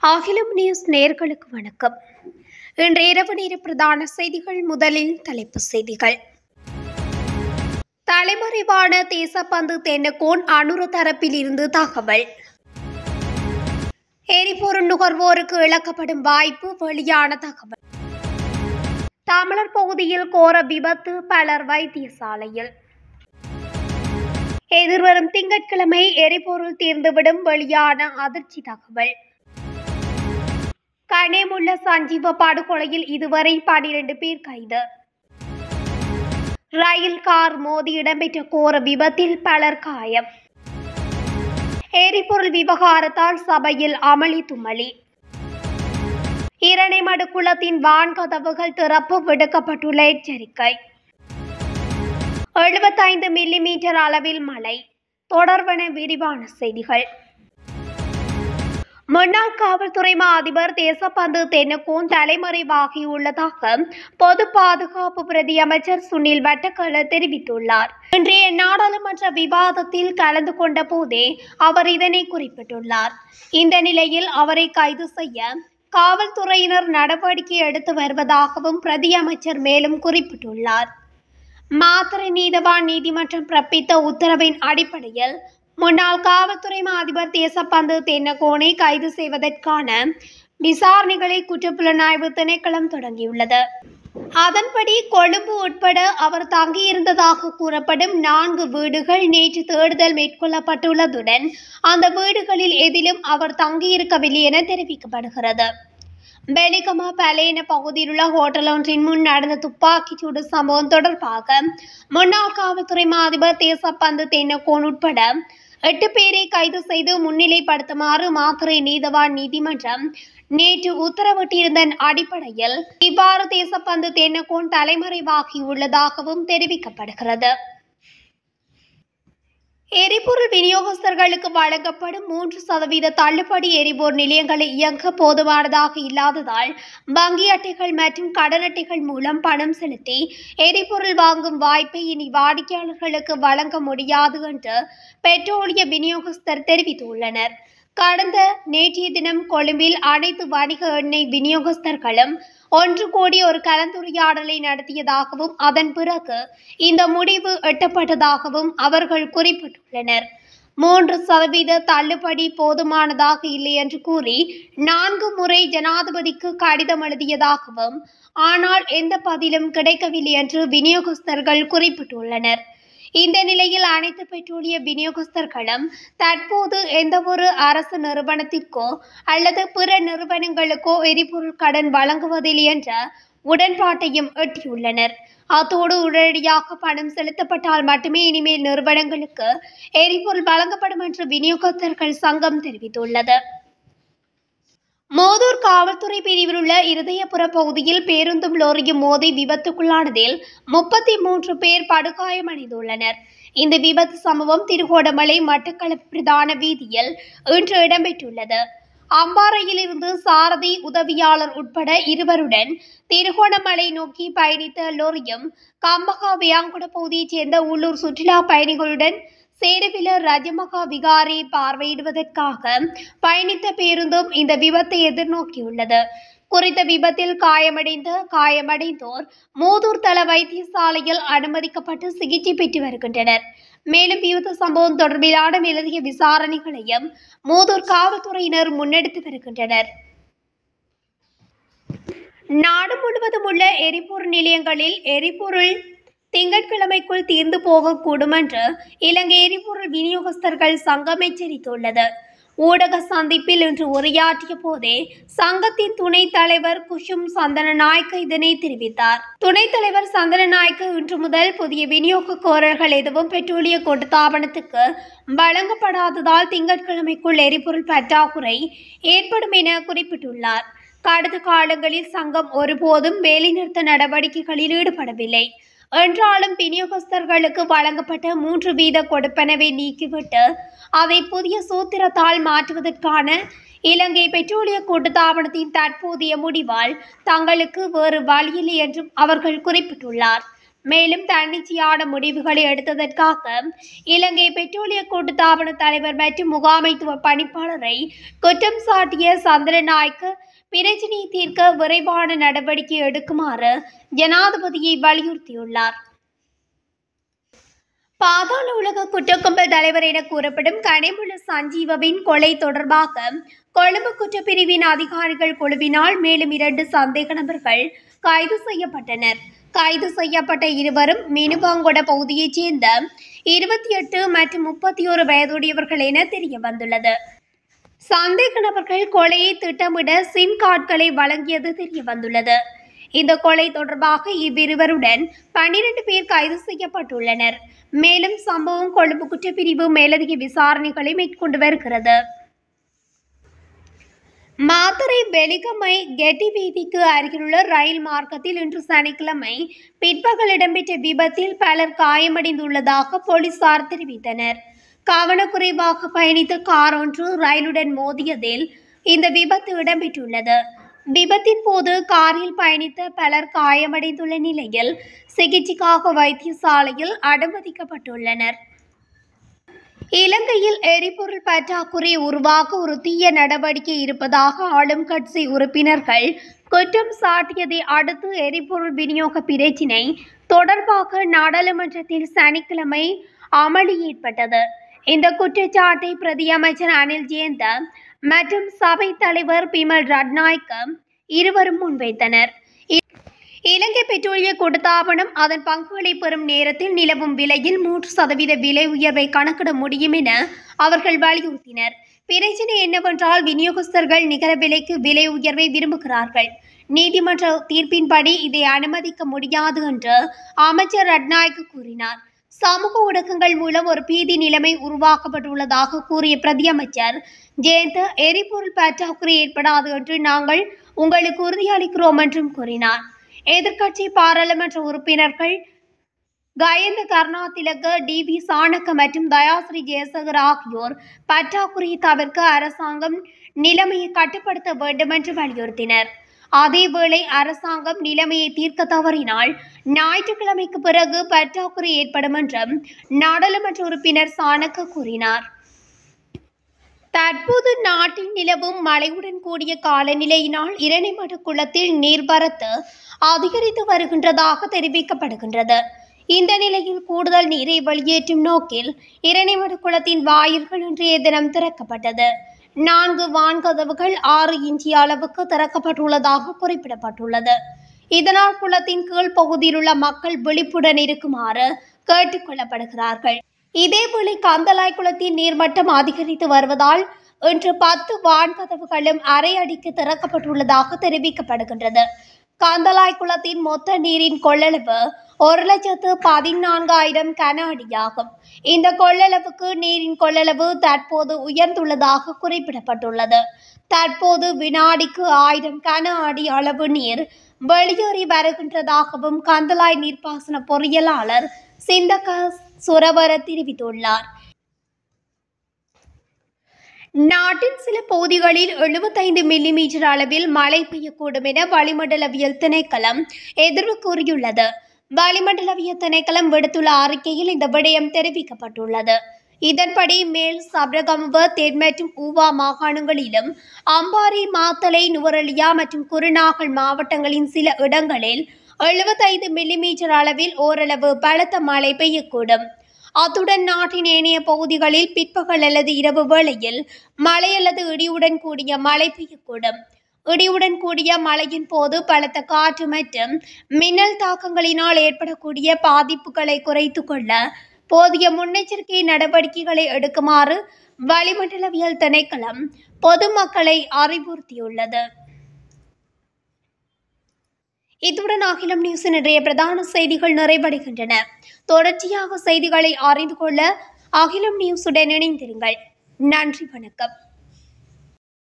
அகிலம் நியூஸ் நேயர்களுக்கு வணக்கம். இன்று இரவு நேர பிரதான செய்திகள். முதலில் தலைப்புச் செய்திகள். தலைமறைவான தேசப்பந்து தென்னகோன் அனுர தரப்பில் இருந்து தகவல். எரிபொருள் நுகர்வோருக்கு இழக்கப்படும் வாய்ப்பு வெளியான தகவல். தமிழர் பகுதியில் கோர விபத்து, பலர் வைத்தியசாலையில். எதிர்வரும் திங்கட்கிழமை எரிபொருள் தீர்ந்துவிடும், வெளியான அதிர்ச்சி தகவல். கனேமுள்ள சஞ்சீவ படுகொலையில் இதுவரை 12 பேர் கைது. ரயில் கார் மோதி இடம்பெற்ற கோர விபத்தில் பலர் காயம். எரிபொருள் விவகாரத்தால் சபையில் அமளி துமளி. இரணைமடு குளத்தின் வான்கதவுகள் திறப்பு, விடுக்கப்பட்டுள்ள எச்சரிக்கை. 75 மில்லிமீட்டர் அளவில் மழை. தொடர்வன விரிவான செய்திகள். முன்னாள் காவல்துறை மா அதிபர் தேசப்பந்து தென்னகோன் தலைமறைவாகியுள்ளதாக பொது பாதுகாப்பு பிரதி அமைச்சர் சுனில் வட்டக்கல தெரிவித்துள்ளார். இன்றைய நாடாளுமன்ற விவாதத்தில் கலந்து கொண்ட போதே அவர் இதனை குறிப்பிட்டுள்ளார். இந்த நிலையில் அவரை கைது செய்ய காவல்துறையினர் நடவடிக்கை எடுத்து வருவதாகவும் பிரதி அமைச்சர் மேலும் குறிப்பிட்டுள்ளார். மாத்தறை நீதவான் நீதிமன்றம் பிறப்பித்த உத்தரவின் அடிப்படையில் முன்னாள் காவல்துறை மா அதிபர் தேசப்பந்து தென்னகோனை கைது செய்வதற்கான விசாரணைகளை குற்றப்புலனாய்வு திணைக்களம் தொடங்கியுள்ளது. அதன்படி கொழும்பு உட்பட அவர் தங்கியிருந்ததாக கூறப்படும் 4 வீடுகள் நேற்று தேடுதல் மேற்கொள்ளப்பட்டுள்ளதுடன் அந்த வீடுகளில் எதிலும் அவர் தங்கியிருக்கவில்லை என தெரிவிக்கப்படுகிறது. பெலிகம பலேன பகுதியில் உள்ள ஹோட்டல் ஒன்றின் முன் நடந்த துப்பாக்கிச்சூடு சம்பவம் தொடர்பாக முன்னாள் காவல்துறை மா அதிபர் தேசப்பந்து தென்னகோன் உட்பட 8 பேரை கைது செய்து முன்னிலைப்படுத்துமாறு மாத்தறை நீதவான் நீதிமன்றம் நேற்று உத்தரவிட்டிருந்தன் அடிப்படையில் இவ்வாறு தேசப்பந்து தென்னகோன் தலைமறைவாகியுள்ளதாகவும் தெரிவிக்கப்படுகிறது. எரிபொருள் விநியோகஸ்தர்களுக்கு வழங்கப்படும் 3% தள்ளுபடி எரிபொருள் நிலையங்களை இயங்க போதுமானதாக இல்லாததால் வங்கி அட்டைகள் மற்றும் கடன் அட்டைகள் மூலம் பணம் செலுத்தி எரிபொருள் வாங்கும் வாய்ப்பை இனி வாடிக்கையாளர்களுக்கு வழங்க முடியாது என்று பெட்ரோலிய விநியோகஸ்தர் தெரிவித்துள்ளனர். கடந்த நேற்றைய தினம் கொழும்பில் அனைத்து வணிக எண்ணெய் விநியோகஸ்தர்களும் ஒன்று கூடி ஒரு கலந்துரையாடலை நடத்தியதாகவும் அதன் பிறகு இந்த முடிவு எட்டப்பட்டதாகவும் அவர்கள் குறிப்பிட்டுள்ளனர். 3% தள்ளுபடி போதுமானதாக இல்லை என்று கூறி 4 முறை ஜனாதிபதிக்கு கடிதம் எழுதியதாகவும் ஆனால் எந்த பதிலும் கிடைக்கவில்லை என்று விநியோகஸ்தர்கள் குறிப்பிட்டுள்ளனர். இந்த நிலையில் அனைத்து பெட்ரோலிய விநியோகஸ்தர்களும் தற்போது எந்தவொரு அரசு நிறுவனத்திற்கோ அல்லது பிற நிறுவனங்களுக்கோ எரிபொருள் கடன் வழங்குவதில்லை என்ற உடன்பாட்டையும் எட்டியுள்ளனர். அத்தோடு உடனடியாக பணம் செலுத்தப்பட்டால் மட்டுமே இனிமேல் நிறுவனங்களுக்கு எரிபொருள் வழங்கப்படும் என்று விநியோகஸ்தர்கள் சங்கம் தெரிவித்துள்ளது. மோதூர் காவல்துறை பிரிவில் உள்ள இருதயபுர பகுதியில் பேருந்தும் லோரியும் மோதி விபத்துக்குள்ளானதில் 33 பேர் படுகாயமடைந்துள்ளனர். இந்த விபத்து சம்பவம் திருகோணமலை மட்டக்களப்பு பிரதான வீதியில் இன்று இடம்பெற்றுள்ளது. அம்பாறையிலிருந்து சாரதி உதவியாளர் உட்பட 2 திருகோணமலை நோக்கி பயணித்த லோரியும் கம்பகா வியாங்குட பகுதியைச் சேர்ந்த உள்ளூர் சுற்றுலா பயணிகளுடன் சேருவில ரஜமகா விகாரை பார்வையிடுவதற்காக பயணித்த பேருந்தும் இந்த விபத்தை எதிர்நோக்கியுள்ளது. குறித்த விபத்தில் காயமடைந்தோர் மோதூர் தள வைத்தியசாலையில் அனுமதிக்கப்பட்டு சிகிச்சை பெற்று வருகின்றனர். மேலும் விபத்து சம்பவம் தொடர்பிலான மேலதிக விசாரணைகளையும் மோதூர் காவல்துறையினர் முன்னெடுத்து வருகின்றனர். நாடு முழுவதும் உள்ள எரிபொருள் நிலையங்களில் எரிபொருள் திங்கட்கிழமைக்குள் தீர்ந்து போகக்கூடும் என்று இலங்கை எரிபொருள் விநியோகஸ்தர்கள் சங்கம் எச்சரித்துள்ளது. ஊடக சந்திப்பில் இன்று உரையாற்றிய போதே சங்கத்தின் துணைத் தலைவர் குஷும் சந்தனநாயக்க இதனை தெரிவித்தார். துணைத் தலைவர் சந்தனநாயக்க இன்று முதல் புதிய விநியோக கோரல்கள் எதுவும் பெட்ரோலிய கூட்டுத்தாபனத்துக்கு வழங்கப்படாததால் திங்கட்கிழமைக்குள் எரிபொருள் பற்றாக்குறை ஏற்படும் என குறிப்பிட்டுள்ளார். கடந்த காலங்களில் சங்கம் ஒருபோதும் வேலைநிறுத்த நடவடிக்கைகளில் ஈடுபடவில்லை என்றாலும் விநியோகஸ்தர்களுக்கு வழங்கப்பட்ட 3% கொடுப்பனவை நீக்கிவிட்டு அதை புதிய சூத்திரத்தால் மாற்றுவதற்கான இலங்கை பெட்ரோலிய கூட்டுத்தாபனத்தின் தற்போதைய முடிவால் தங்களுக்கு வேறு வழியில்லை என்றும் அவர்கள் குறிப்பிட்டுள்ளார். மேலும் தன்னிச்சையான முடிவுகளை எடுத்ததற்காக இலங்கை பெட்ரோலிய கூட்டுத்தாபன தலைவர் மற்றும் முகாமைத்துவ பணிப்பாளரை குற்றம் சாட்டிய சந்திரநாயக்க பிரச்சினையை தீர்க்க விரைவான நடவடிக்கை எடுக்குமாறு ஜனாதிபதியை வலியுறுத்தியுள்ளார். பாதாள உலக குற்றக்கும்பல் தலைவர் என கூறப்படும் கனிமுள்ள சஞ்சீவவின் கொலை தொடர்பாக கொழும்பு குற்றப்பிரிவின் அதிகாரிகள் குழுவினால் மேலும் 2 சந்தேக நபர்கள் கைது செய்யப்பட்டனர். கைது செய்யப்பட்ட இருவரும் மினுபாங்கொட பகுதியைச் சேர்ந்த 28 மற்றும் 31 வயதுடையவர்கள் என தெரிய வந்துள்ளது. சந்தேக நபர்கள் கொலையை திட்டமிட சிம் கார்டுகளை வழங்கியது தெரிய வந்துள்ளது. இந்த கொலை தொடர்பாக இவ்விருவருடன் 12 பேர் கைது செய்யப்பட்டுள்ளனர். மேலும் சம்பவம் கொழும்பு குற்றப்பிரிவு மேலதிக விசாரணைகளை மேற்கொண்டு வருகிறது. மாத்தறை வெலிகமை கெட்டி வீதிக்கு அருகிலுள்ள ரயில் மார்க்கத்தில் இன்று சனிக்கிழமை பிற்பகல் இடம்பெற்ற விபத்தில் பலர் காயமடைந்துள்ளதாக போலீசார் தெரிவித்தனர். கவனக்குறைவாக பயணித்த கார் ஒன்று ரயிலுடன் மோதியதில் இந்த விபத்து இடம்பெற்றுள்ளது. விபத்தின் போது காரில் பயணித்த பலர் காயமடைந்துள்ள நிலையில் சிகிச்சைக்காக வைத்தியசாலையில் அனுமதிக்கப்பட்டுள்ளனர். இலங்கையில் எரிபொருள் பற்றாக்குறை உருவாக ஒரு தீய நடவடிக்கை இருப்பதாக ஆளும் கட்சி உறுப்பினர்கள் குற்றம் சாட்டியதை அடுத்து எரிபொருள் விநியோக பிரச்சினை தொடர்பாக நாடாளுமன்றத்தில் சனிக்கிழமை அமளி ஏற்பட்டது. இந்த குற்றச்சாட்டை பிரதி அமைச்சர் அனில் ஜேந்த மற்றும் சபை தலைவர் பிமல் ரட்நாயக்க இருவரும் முன்வைத்தனர். இலங்கை பெட்ரோலிய கூட்டுத்தாபனம் அதன் பங்குகளை பெறும் நேரத்தில் நிலவும் விலையில் 3% விலை உயர்வை கணக்கிட முடியும் என அவர்கள் வலியுறுத்தினர். பிரச்சினை என்னவென்றால் விநியோகஸ்தர்கள் நிகர விலைக்கு விலை உயர்வை விரும்புகிறார்கள். நீதிமன்ற தீர்ப்பின்படி இதை அனுமதிக்க முடியாது என்று அமைச்சர் ரட்நாயக்க கூறினார். சமூக ஊடகங்கள் மூலம் ஒரு பீதி நிலைமை உருவாக்கப்பட்டுள்ளதாக கூறிய பிரதி அமைச்சர் ஜெயந்த எரிபொருள் பற்றாக்குறை ஏற்படாது என்று நாங்கள் உங்களுக்கு உறுதியளிக்கிறோம் என்றும் கூறினார். எதிர்க்கட்சி பாராளுமன்ற உறுப்பினர்கள் கயந்த கருணாதிலக, டி.வி. சாணக்க மற்றும் தயாஸ்ரீ ஜெயசேகர் ஆகியோர் பற்றாக்குறையை தவிர்க்க அரசாங்கம் நிலைமையை கட்டுப்படுத்த வேண்டும் என்று வலியுறுத்தினர். அதேவேளை அரசாங்கம் நிலைமையை தீர்க்க தவறினால் ஞாயிற்றுக்கிழமைக்கு பிறகு பற்றாக்குறை ஏற்படும் என்றும் நாடாளுமன்ற உறுப்பினர் சாணக்க கூறினார். தற்போது நாட்டில் நிலவும் மழையுடன் கூடிய காலநிலையினால் இரணைமடு குளத்தில் நீர்வரத்து அதிகரித்து வருகின்றதாக தெரிவிக்கப்படுகின்றது. இந்த நிலையில் கூடுதல் நீரை வெளியேற்றும் நோக்கில் இரணைமடு குளத்தின் வாயில்கள் இன்றைய தினம் திறக்கப்பட்டது. 4 வான்கதவுகள் 6 இன்ச் அளவுக்கு திறக்கப்பட்டுள்ளதாக குறிப்பிடப்பட்டுள்ளது. இதனால் குளத்தின் கீழ் பகுதியில் உள்ள மக்கள் விழிப்புடன் இருக்குமாறு கேட்டுக் கொள்ளப்படுகிறார்கள். இதேவேளை கந்தளாய் குளத்தின் நீர்மட்டம் அதிகரித்து வருவதால் இன்று 10 வான்கதவுகளும் அரை அடிக்கு திறக்கப்பட்டுள்ளதாக தெரிவிக்கப்படுகின்றது. கந்தளாய் குளத்தின் மொத்த நீரின் கொள்ளளவு 1,14,000 கன அடியாகும். இந்த கொள்ளளவுக்கு நீரின் கொள்ளளவு தற்போது உயர்ந்துள்ளதாக குறிப்பிடப்பட்டுள்ளது. தற்போது வினாடிக்கு 1000 கன அடி அளவு நீர் வெளியேறி வருகின்றதாகவும் கந்தளாய் நீர்ப்பாசன பொறியியலாளர் சிந்தக சுரவர தெரிவித்துள்ளார். நாட்டின் சில பகுதிகளில் 75 மில்லிமீட்டர் அளவில் மழை பெய்யக்கூடும் என வளிமண்டலவியல் திணைக்களம் எதிர்வு கூறியுள்ளது. வளிமண்டலவியல் திணைக்களம் விடுத்துள்ள அறிக்கையில் இந்த விடயம் தெரிவிக்கப்பட்டுள்ளது. இதன்படி மேல் சப்ரகமுவ, தென் மற்றும் ஊவா மாகாணங்களிலும் அம்பாறை, மாத்தளை, நுவரெலியா மற்றும் குருநாகல் மாவட்டங்களின் சில இடங்களில் 75 மில்லிமீட்டர் அளவில் ஓரளவு பலத்த மழை பெய்யக்கூடும். அத்துடன் நாட்டின் ஏனைய பகுதிகளில் பிற்பகல் அல்லது இரவு வேளையில் மழை அல்லது இடியுடன் கூடிய மழை பெய்யக்கூடும். இடியுடன் கூடிய மழையின் போது பலத்த காற்று மற்றும் மின்னல் தாக்கங்களினால் ஏற்படக்கூடிய பாதிப்புகளை குறைத்துக் கொள்ள போதிய முன்னெச்சரிக்கை நடவடிக்கைகளை எடுக்குமாறு வளிமண்டலவியல் திணைக்களம் பொதுமக்களை அறிவுறுத்தியுள்ளது. இத்துடன் அகிலம் நியூஸின் இன்றைய பிரதான செய்திகள் நிறைவடைகின்றன. தொடர்ச்சியாக செய்திகளை அறிந்து கொள்ள அகிலம் நியூஸுடன் இணைந்திருங்கள். நன்றி, வணக்கம்.